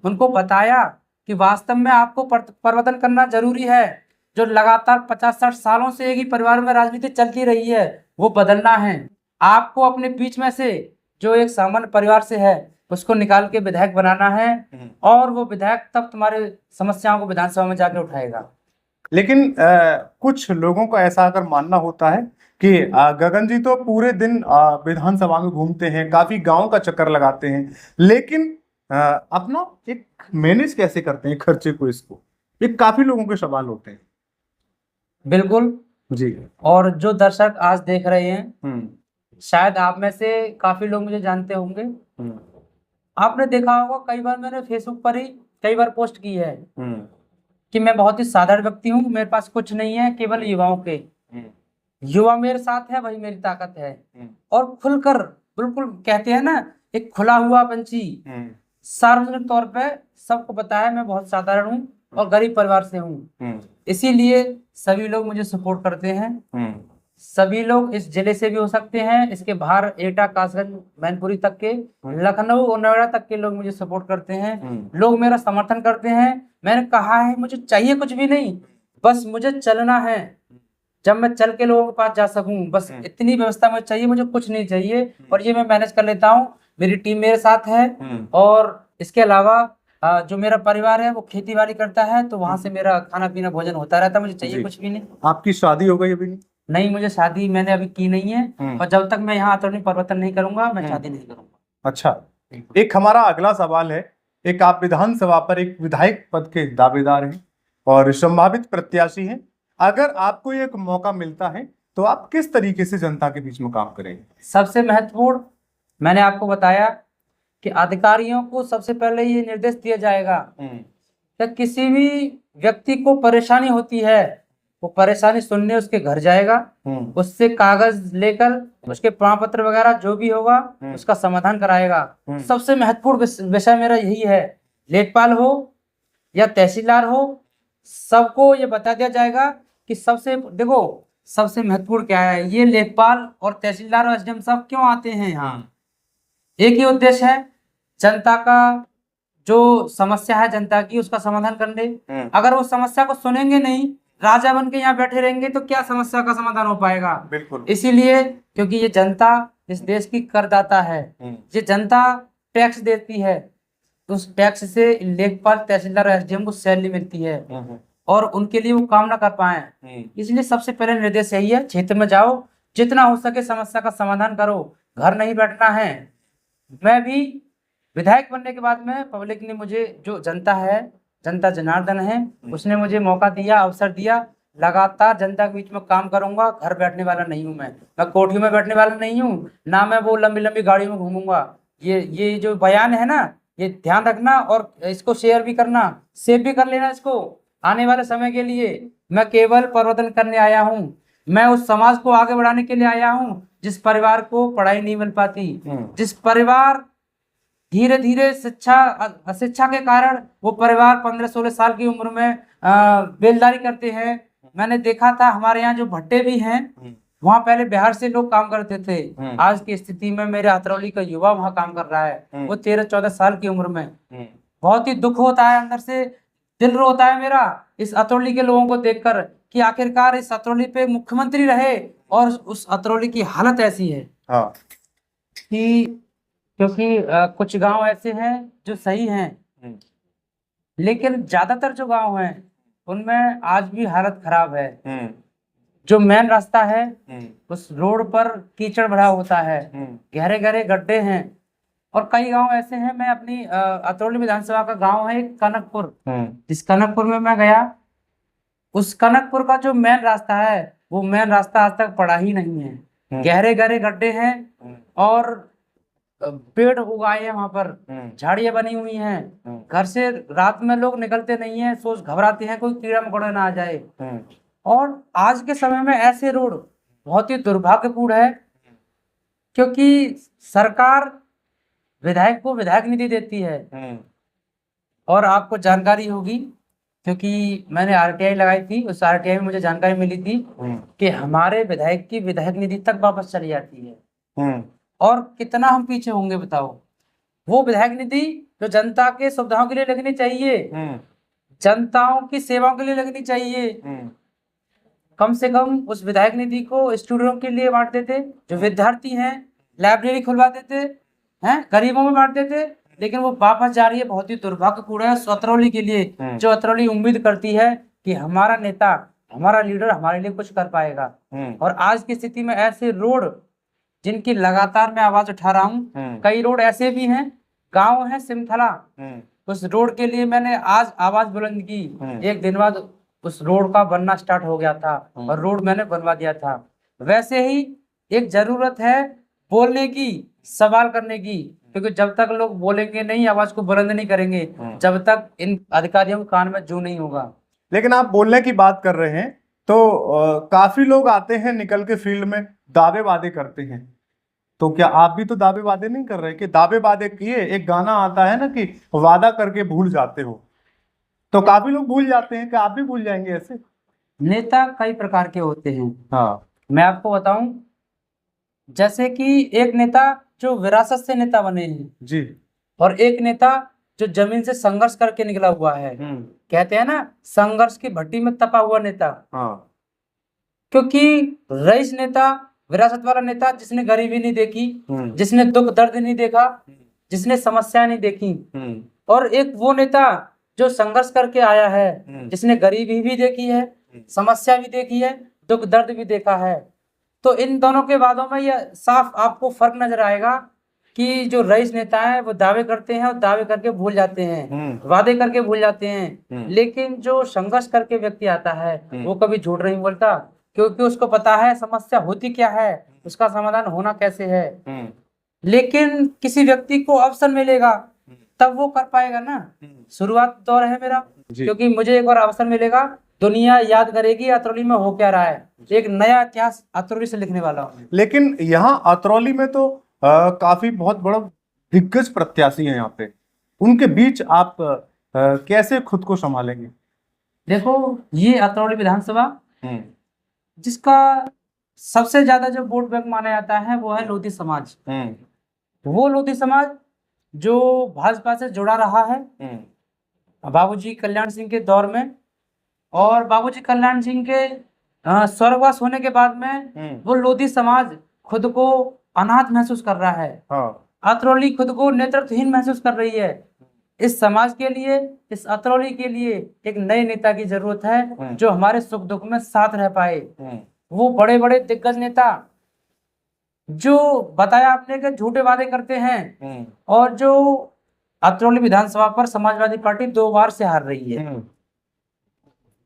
उनको बताया कि वास्तव में आपको परिवर्तन करना जरूरी है। जो लगातार 50-60 सालों से एक ही परिवार में राजनीति चलती रही है, वो बदलना है। आपको अपने बीच में से जो एक सामान्य परिवार से है उसको निकाल के विधायक बनाना है, और वो विधायक तब तुम्हारे समस्याओं को विधानसभा में जाके उठाएगा। लेकिन कुछ लोगों का ऐसा अगर मानना होता है कि गगन जी तो पूरे दिन विधानसभा में घूमते हैं, काफी गांव का चक्कर लगाते हैं, लेकिन अपना एक मैनेज कैसे करते हैं खर्चे को, इसको ये काफी लोगों के सवाल होते हैं। बिल्कुल जी। और जो दर्शक आज देख रहे हैं, शायद आप में से काफी लोग मुझे जानते होंगे। आपने देखा होगा कई बार मैंने फेसबुक पर ही कई बार पोस्ट की है कि मैं बहुत ही साधारण व्यक्ति हूँ, मेरे पास कुछ नहीं है, केवल युवाओं के युवा मेरे साथ है, वही मेरी ताकत है। और खुलकर बिल्कुल कहते हैं ना, एक खुला हुआ पंछी, सार्वजनिक तौर पे सबको पता है मैं बहुत साधारण हूँ और गरीब परिवार से हूँ। इसीलिए सभी लोग मुझे सपोर्ट करते हैं। सभी लोग इस जिले से भी हो सकते हैं, इसके बाहर एटा, कासगंज, मैनपुरी तक के, लखनऊ और नोएडा तक के लोग मुझे सपोर्ट करते हैं। लोग मेरा समर्थन करते हैं। मैंने कहा है मुझे चाहिए कुछ भी नहीं, बस मुझे चलना है। जब मैं चल के लोगों के पास जा सकूं, बस इतनी व्यवस्था मुझे चाहिए, मुझे कुछ नहीं चाहिए, और ये मैं मैनेज कर लेता हूँ। मेरी टीम मेरे साथ है, और इसके अलावा जो मेरा परिवार है वो खेती बाड़ी करता है, तो वहां से मेरा खाना पीना भोजन होता रहता है। मुझे चाहिए कुछ भी नहीं। आपकी शादी हो गई अभी? नहीं, मुझे शादी मैंने अभी की नहीं है, और जब तक मैं यहाँ अतरणी परिवर्तन नहीं करूंगा मैं शादी नहीं करूंगा। अच्छा, एक हमारा अगला सवाल है, एक आप विधानसभा पर एक विधायक पद के दावेदार हैं और संभावित प्रत्याशी हैं। अगर आपको एक मौका मिलता है तो आप किस तरीके से जनता के बीच में काम करेंगे? सबसे महत्वपूर्ण, मैंने आपको बताया कि अधिकारियों को सबसे पहले ये निर्देश दिया जाएगा कि किसी भी व्यक्ति को परेशानी होती है, वो परेशानी सुनने उसके घर जाएगा, उससे कागज लेकर उसके प्रमाण पत्र वगैरह जो भी होगा उसका समाधान कराएगा। सबसे महत्वपूर्ण विषय मेरा यही है, लेखपाल हो या तहसीलदार हो, सबको ये बता दिया जाएगा कि सबसे महत्वपूर्ण क्या है। ये लेखपाल और तहसीलदार और एसडीएम सब क्यों आते हैं यहाँ? एक ही उद्देश्य है, जनता का जो समस्या है जनता की, उसका समाधान करने। अगर वो समस्या को सुनेंगे नहीं, राजा बन के यहाँ बैठे रहेंगे, तो क्या समस्या का समाधान हो पाएगा? बिल्कुल। इसीलिए क्योंकि ये जनता इस देश की करदाता है, ये जनता टैक्स देती है, उस टैक्स से लेखपाल, तहसीलदार, एसडीएम को सैलरी मिलती है, और उनके लिए वो काम ना कर पाए। इसलिए सबसे पहले निर्देश यही है, क्षेत्र में जाओ, जितना हो सके समस्या का समाधान करो, घर नहीं बैठना है। मैं भी विधायक बनने के बाद में पब्लिक ने मुझे, जो जनता है, जनता जनार्दन है, उसने मुझे मौका दिया, अवसर दिया। लगातार जनता के बीच में काम करूंगा। घर बैठने वाला नहीं हूँ मैं कोठियों में बैठने वाला नहीं हूँ, ना मैं वो लंबी लंबी गाड़ियों में घूमूंगा। ये जो बयान है ना, ये ध्यान रखना और इसको शेयर भी करना, सेव भी कर लेना इसको आने वाले समय के लिए। मैं केवल परिवर्तन करने आया हूँ, मैं उस समाज को आगे बढ़ाने के लिए आया हूँ जिस परिवार को पढ़ाई नहीं मिल पाती, जिस परिवार धीरे धीरे अशिक्षा के कारण वो परिवार 15-16 साल की उम्र में बेलदारी करते हैं। मैंने देखा था हमारे यहाँ जो भट्टे भी हैं, वहाँ पहले बिहार से लोग काम करते थे। आज की स्थिति में मेरे अतरौली का युवा वहाँ काम कर रहा है, वो 13-14 साल की उम्र में। बहुत ही दुख होता है, अंदर से दिल रोता है मेरा इस अतरौली के लोगों को देखकर कि आखिरकार इस अतरौली पे मुख्यमंत्री रहे और उस अतरौली की हालत ऐसी है। हाँ। कि क्योंकि कुछ गांव ऐसे हैं जो सही हैं, लेकिन ज्यादातर जो गांव हैं उनमें आज भी हालत खराब है। जो मेन रास्ता है उस रोड पर कीचड़ भरा होता है, गहरे गहरे गड्ढे हैं, और कई गांव ऐसे हैं। मैं अपनी अतरौली विधानसभा का गांव है एक कनकपुर, जिस कनकपुर में मैं गया, उस कनकपुर का जो मेन रास्ता है वो मेन रास्ता आज तक पड़ा ही नहीं है। गहरे गहरे गड्ढे हैं और पेड़ उगाए हैं वहां पर, झाड़ियां बनी हुई हैं। घर से रात में लोग निकलते नहीं है, सोच घबराते हैं कोई कीड़ा मकोड़ा ना आ जाए। और आज के समय में ऐसे रोड बहुत ही दुर्भाग्यपूर्ण है, क्योंकि सरकार विधायक को विधायक निधि देती है। और आपको जानकारी होगी, क्योंकि मैंने आरटीआई लगाई थी, उस आरटीआई में मुझे जानकारी मिली थी कि हमारे विधायक की विधायक निधि तक वापस चली जाती है। और कितना हम पीछे होंगे बताओ। वो विधायक निधि जो जनता के सुविधाओं के लिए लगनी चाहिए, जनताओं की सेवाओं के लिए लगनी चाहिए, कम से कम उस विधायक निधि को स्टूडेंटों के लिए बांटते थे, जो विद्यार्थी हैं लाइब्रेरी खुलवाते थे, हैं गरीबों में बांटते थे। लेकिन वो वापस जा रही है, बहुत ही दुर्भाग्यपूर्ण है अतरौली के लिए। जो अतरौली उम्मीद करती है कि हमारा नेता, हमारा लीडर हमारे लिए कुछ कर पाएगा। और आज की स्थिति में ऐसे रोड जिनकी लगातार मैं आवाज उठा रहा हूँ, कई रोड ऐसे भी हैं, गांव है सिमथला, उस रोड के लिए मैंने आज आवाज बुलंद की। एक दिन बाद उस रोड का बनना स्टार्ट हो गया था और रोड मैंने बनवा दिया था। वैसे ही एक जरूरत है बोलने की, सवाल करने की, क्योंकि जब तक लोग बोलेंगे नहीं, आवाज को बुलंद नहीं करेंगे, जब तक इन अधिकारियों के कान में जू नहीं होगा। लेकिन आप बोलने की बात कर रहे हैं तो काफी लोग आते हैं निकल के फील्ड में, दावे वादे करते हैं। तो क्या आप भी तो दावे वादे नहीं कर रहे कि दावे वादे किए? एक गाना आता है ना कि वादा करके भूल जाते हो, तो काफी लोग भूल जाते हैं, कि आप भी भूल जाएंगे ऐसे? नेता कई प्रकार के होते हैं। हाँ, मैं आपको बताऊं, जैसे कि एक नेता जो विरासत से नेता बने हैं जी, और एक नेता जो जमीन से संघर्ष करके निकला हुआ है। कहते हैं ना, संघर्ष की भट्टी में तपा हुआ नेता। हाँ, क्योंकि रईस नेता, विरासत वाला नेता, जिसने गरीबी नहीं देखी, जिसने दुख दर्द नहीं देखा, जिसने समस्या नहीं देखी। और एक वो नेता जो संघर्ष करके आया है, जिसने गरीबी भी देखी है, समस्या भी देखी है, दुख दर्द भी देखा है। तो इन दोनों के बातों में यह साफ आपको फर्क नजर आएगा कि जो रईस नेता है वो दावे करते हैं और दावे करके भूल जाते हैं, वादे करके भूल जाते हैं। लेकिन जो संघर्ष करके व्यक्ति आता है वो कभी झूठ नहीं बोलता, क्योंकि उसको पता है समस्या होती क्या है, उसका समाधान होना कैसे है। लेकिन किसी व्यक्ति को अवसर मिलेगा तब वो कर पाएगा ना। शुरुआत दौर है मेरा, क्योंकि मुझे एक बार अवसर मिलेगा, दुनिया याद करेगी अतरौली में हो क्या रहा है, एक नया इतिहास अतरौली से लिखने वाला हूँ। लेकिन यहाँ अतरौली में तो काफी बहुत बड़ा दिग्गज प्रत्याशी हैं यहाँ पे, उनके बीच आप कैसे खुद को संभालेंगे? देखो, ये अतरौली विधानसभा जिसका सबसे ज्यादा जो वोट बैंक माना जाता है वो है लोधी समाज। वो लोधी समाज जो भाजपा से जुड़ा रहा है बाबूजी कल्याण सिंह के दौर में, और बाबूजी कल्याण सिंह के स्वर्गवास होने के बाद में वो लोधी समाज खुद को अनाथ महसूस कर रहा है। अतरौली खुद को नेतृत्वहीन महसूस कर रही है। इस समाज के लिए, इस अतरौली के लिए एक नए नेता की जरूरत है जो हमारे सुख दुख में साथ रह पाए। वो बड़े बड़े दिग्गज नेता जो बताया आपने कि झूठे वादे करते हैं, और जो अतरौली विधानसभा पर समाजवादी पार्टी 2 बार से हार रही है,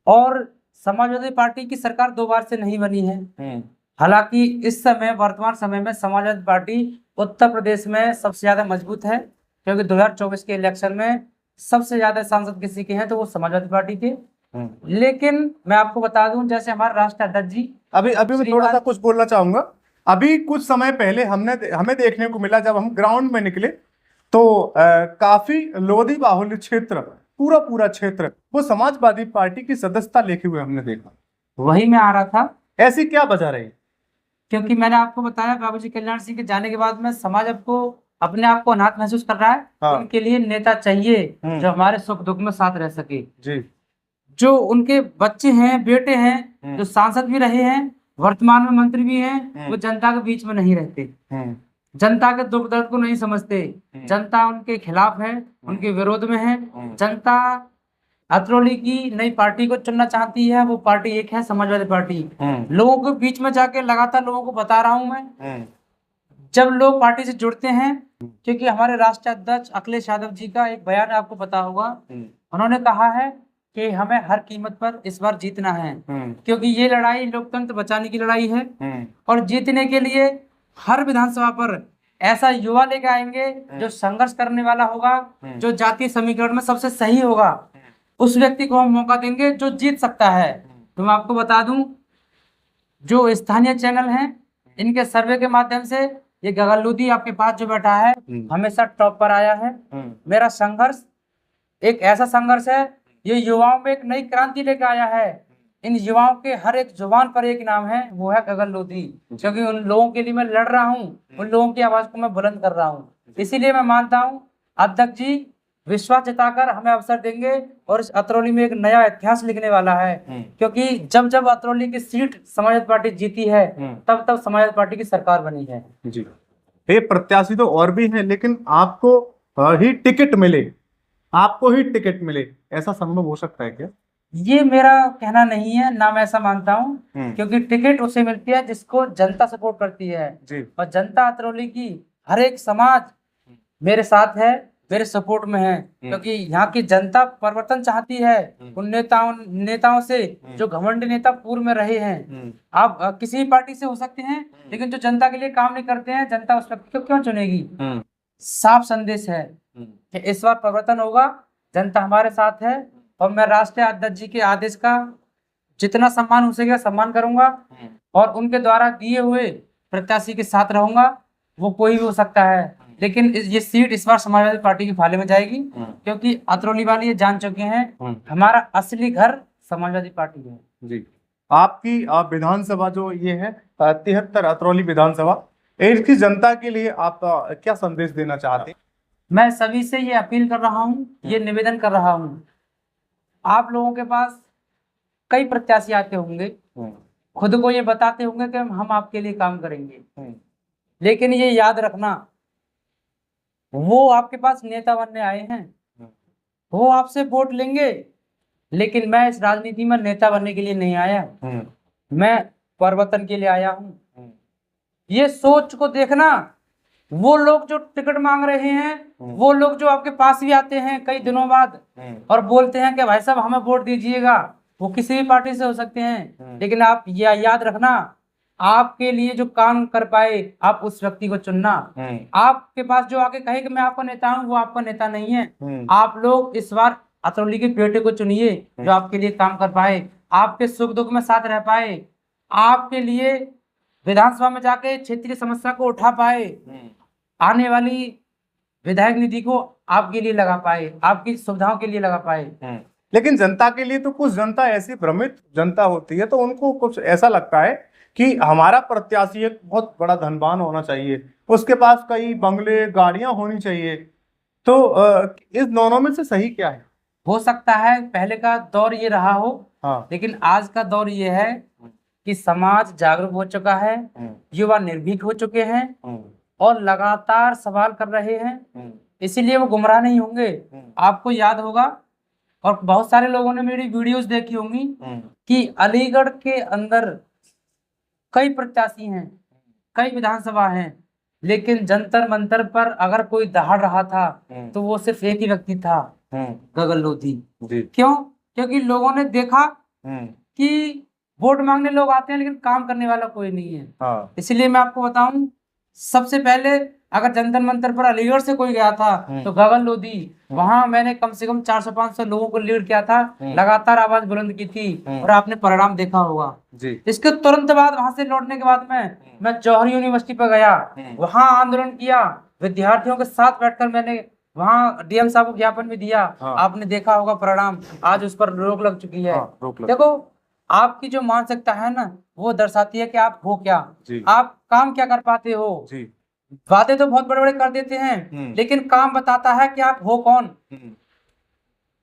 और समाजवादी पार्टी की सरकार 2 बार से नहीं बनी है। हालांकि इस समय वर्तमान समय में समाजवादी पार्टी उत्तर प्रदेश में सबसे ज्यादा मजबूत है, क्योंकि 2024 के इलेक्शन में सबसे ज्यादा सांसद किसी के हैं तो वो समाजवादी पार्टी के। लेकिन मैं आपको बता दूं, जैसे हमारे राष्ट्रीय अध्यक्ष जी, अभी मैं थोड़ा सा कुछ बोलना चाहूंगा। अभी कुछ समय पहले हमें देखने को मिला, जब हम ग्राउंड में निकले तो काफी लोधी बाहुल्य क्षेत्र, पूरा क्षेत्र वो समाजवादी पार्टी की सदस्यता लेके हुए हमने देखा। वही मैं आ रहा था। ऐसी क्या वजह रही? क्योंकि मैंने आपको बताया, बाबूजी कल्याण सिंह के जाने के बाद में समाज अपने आप को अनाथ महसूस कर रहा है। उनके लिए नेता चाहिए जो हमारे सुख दुख में साथ रह सके जी। जो उनके बच्चे हैं, बेटे हैं, जो सांसद भी रहे हैं, वर्तमान में मंत्री भी हैं, वो जनता के बीच में नहीं रहते, जनता के दुख दर्द को नहीं समझते, जनता उनके खिलाफ है, उनके विरोध में है। जनता अतरौली की नई पार्टी को चुनना चाहती है, वो पार्टी एक है समाजवादी पार्टी। लोगों के बीच में जाके लगातार लोगों को बता रहा हूं मैं, जब लोग पार्टी से जुड़ते हैं, क्योंकि हमारे राष्ट्रीय अध्यक्ष अखिलेश यादव जी का एक बयान आपको पता होगा, उन्होंने कहा है कि हमें हर कीमत पर इस बार जीतना है, क्योंकि ये लड़ाई लोकतंत्र बचाने की लड़ाई है। और जीतने के लिए हर विधानसभा पर ऐसा युवा लेके आएंगे जो संघर्ष करने वाला होगा, जो जातीय समीकरण में सबसे सही होगा, उस व्यक्ति को हम मौका देंगे जो जीत सकता है। तो मैं आपको बता दूं, जो स्थानीय चैनल हैं, इनके सर्वे के माध्यम से ये गगन लोधी आपके पास जो बैठा है हमेशा टॉप पर आया है। मेरा संघर्ष एक ऐसा संघर्ष है, ये युवाओं में एक नई क्रांति लेकर आया है। इन युवाओं के हर एक जुबान पर एक नाम है, वो है गगन लोधी, क्योंकि उन लोगों के लिए मैं लड़ रहा हूँ, उन लोगों की आवाज को मैं बुलंद कर रहा हूँ। इसीलिए मैं मानता हूँ अध्यक्ष जी विश्वास जताकर हमें अवसर देंगे और इस अतरौली में एक नया इतिहास लिखने वाला है, क्योंकि जब जब अतरौली की सीट समाजवादी पार्टी जीती है तब तब समाजवादी पार्टी की सरकार बनी है। जी, ये प्रत्याशी तो और भी हैं, लेकिन आपको ही टिकट मिले, आपको ही टिकट मिले, ऐसा संभव हो सकता है क्या? ये मेरा कहना नहीं है, ना मैं ऐसा मानता हूँ, क्योंकि टिकट उसे मिलती है जिसको जनता सपोर्ट करती है जी। और जनता अतरौली की हर एक समाज मेरे साथ है, मेरे सपोर्ट में है, क्योंकि यहाँ की जनता परिवर्तन चाहती है। उन नेताओं से जो घमंडी नेता पूर्व में रहे हैं, आप किसी भी पार्टी से हो सकते हैं, लेकिन जो जनता के लिए काम नहीं करते हैं, जनता उस व्यक्ति को क्यों चुनेगी? साफ संदेश है कि इस बार परिवर्तन होगा, जनता हमारे साथ है और मैं राष्ट्रीय अध्यक्ष जी के आदेश का जितना सम्मान हो सकेगा सम्मान करूंगा और उनके द्वारा दिए हुए प्रत्याशी के साथ रहूंगा। वो कोई भी हो सकता है, लेकिन ये सीट इस बार समाजवादी पार्टी के फाले में जाएगी, क्योंकि अतरौली वाले ये जान चुके हैं हमारा असली घर समाजवादी पार्टी है। जी, आपकी विधानसभा जो ये है 73 अतरौली विधानसभा, इसकी जनता के लिए आप क्या संदेश देना चाहते हैं? मैं सभी से ये अपील कर रहा हूँ, ये निवेदन कर रहा हूँ, आप लोगों के पास कई प्रत्याशी आते होंगे, खुद को ये बताते होंगे कि हम आपके लिए काम करेंगे, लेकिन ये याद रखना, वो आपके पास नेता बनने आए हैं, वो आपसे वोट लेंगे, लेकिन मैं इस राजनीति में नेता बनने के लिए नहीं आया, मैं परिवर्तन के लिए आया हूँ। ये सोच को देखना, वो लोग जो टिकट मांग रहे हैं, वो लोग जो आपके पास भी आते हैं कई दिनों बाद और बोलते हैं कि भाई साहब हमें वोट दीजिएगा, वो किसी भी पार्टी से हो सकते हैं, लेकिन आप याद रखना, आपके लिए जो काम कर पाए आप उस व्यक्ति को चुनना। आपके पास जो आके कहे कि मैं आपका नेता हूँ, वो आपका नेता नहीं है। आप लोग इस बार अतरौली के बेटे को चुनिए जो आपके लिए काम कर पाए, आपके सुख दुख में साथ रह पाए, आपके लिए विधानसभा में जाके क्षेत्रीय समस्या को उठा पाए, आने वाली विधायक निधि को आपके लिए लगा पाए, आपकी सुविधाओं के लिए लगा पाए। लेकिन जनता के लिए तो कुछ जनता ऐसी भ्रमित जनता होती है, तो उनको कुछ ऐसा लगता है कि हमारा प्रत्याशी एक बहुत बड़ा धनवान होना चाहिए, उसके पास कई बंगले गाड़ियां होनी चाहिए, तो इस दोनों में से सही क्या है? हो सकता है पहले का दौर ये रहा हो, लेकिन आज का दौर ये है कि समाज जागरूक हो चुका है, युवा निर्भीक हो चुके हैं और लगातार सवाल कर रहे हैं, इसीलिए वो गुमराह नहीं होंगे। आपको याद होगा और बहुत सारे लोगों ने मेरी वीडियोस देखी होंगी कि अलीगढ़ के अंदर कई प्रत्याशी हैं, कई विधानसभा हैं, लेकिन जंतर मंतर पर अगर कोई दहाड़ रहा था तो वो सिर्फ एक ही व्यक्ति था, गगन लोधी। क्यों? क्योंकि लोगों ने देखा कि वोट मांगने लोग आते हैं लेकिन काम करने वाला कोई नहीं है। इसलिए मैं आपको बताऊं, सबसे पहले अगर जंतर मंतर पर अलीगढ़ से कोई गया था तो गगन लोधी, वहां मैंने कम से कम 400-500 लोगों को लीड किया था, लगातार आवाज बुलंद की थी और आपने परिणाम देखा होगा। इसके तुरंत बाद वहां से लौटने के बाद मैं जौहरी यूनिवर्सिटी पर गया, वहां आंदोलन किया, विद्यार्थियों के साथ बैठकर मैंने वहां डीएम साहब को ज्ञापन भी दिया। आपने देखा होगा परिणाम, आज उस पर रोक लग चुकी है। देखो, आपकी जो मानसिकता है ना, वो दर्शाती है कि आप हो क्या, आप काम क्या कर पाते हो। वादे तो बहुत बड़े बड़े कर देते हैं, लेकिन काम बताता है कि आप हो कौन।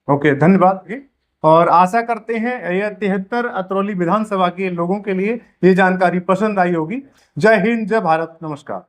ओके, धन्यवाद जी। और आशा करते हैं यह 73 अतरौली विधानसभा के लोगों के लिए ये जानकारी पसंद आई होगी। जय हिंद, जय भारत, नमस्कार।